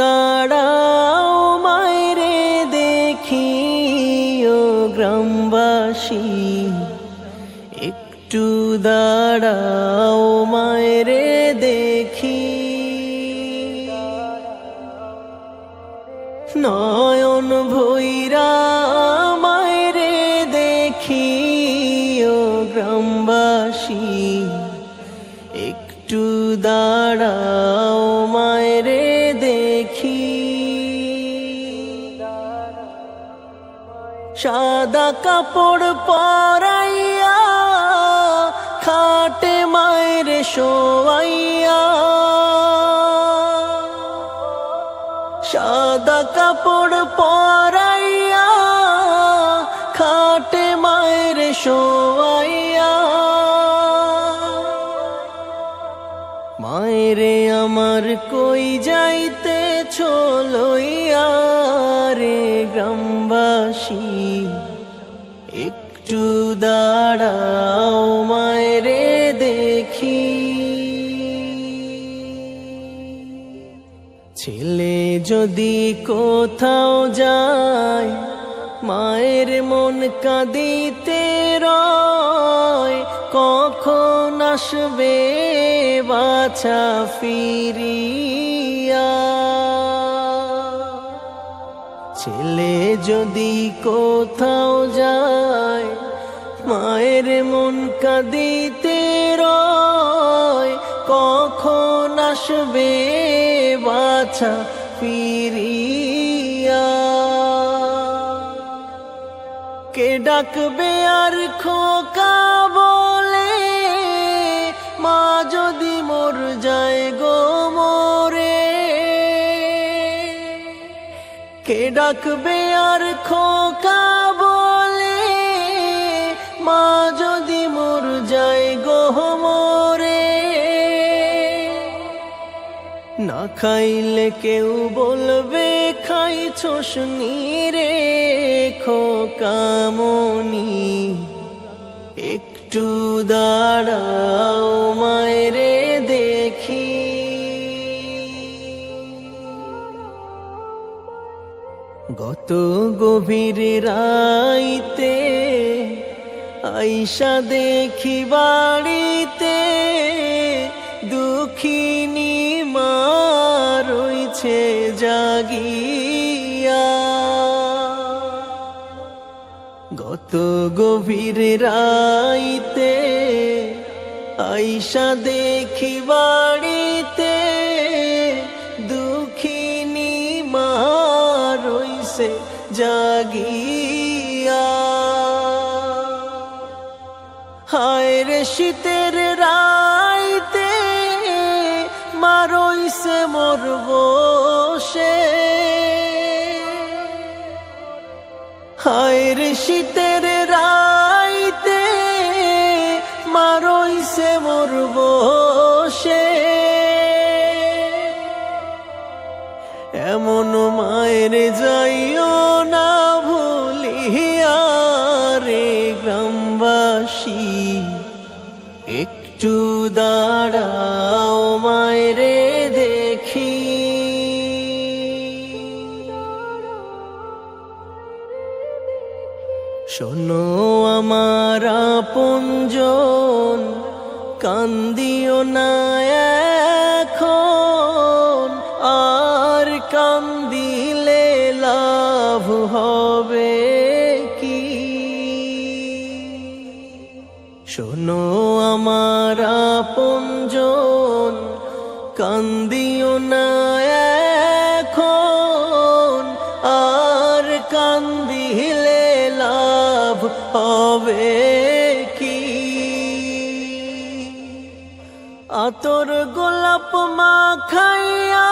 দাঁড়াও মায়রে দেখি ও গ্রামবাসী, একটু দাঁড়াও মায়রে দেখি। নয়ন ভৈরা মায়রে দেখি ও গ্রামবাসী, একটু দাঁড়াও মায়রে দেখি। সাদা কাপড় পরাইয়া খাটে মায়রে শোয়াইয়া, সাদা কাপড় পরাইয়া খাটে মায়রে শোয়াইয়া। মায়রে আমার কই যাইতেছ লইয়া রে গ্রামবাসী, একটু দাঁড়াও মায়রে দেখি। ছেলে যদি কোথাও যায় মায়ের মন কাঁদিতে রয়, কখন আসবে বাছা ফিরিয়া। ছেলে যদি কোথাও যায় মায়ের মন কাঁদিতে রয়, কখন আসবে বাছা ফিরিয়া। কে ডাকবে আর খোকা বলে, মা যদি মোর যায় গো মোরে। কে ডাকবে আর খোকা বলে, মা যদি মোর যায় গো মোরে। না খাইলে কেউ বলবে খাইছস রে খোকামনি, একটু দাঁড়াও মায়রে দেখি। গত গভীর রাইতে আইসা দেখি বাড়িতে, দুঃখিনী মা রইছে জাগিয়া। গত গভীর রাইতে আইসা দেখি বাড়িতে, দুঃখিনী মা রইছে জাগিয়া। হায় রে শীতের রাইতে মা রইছে মোর বসে। হায় রে শীতের রাইতে মা রইছে মোর বসে। এমন মায়ের যাইও না ভুলিয়া রে গ্রামবাসী, একটু দাঁড়াও মায়রে দেখি। শোনো আমার আপনজন, কান্দিও না এখন, আর কান্দিলে লাভ হবে কি। শোনো আমার আপনজন, কান্দিও না এখন, আর কান্দিলে লাভ হবে কি। আতর গোলাপ মাখাইয়া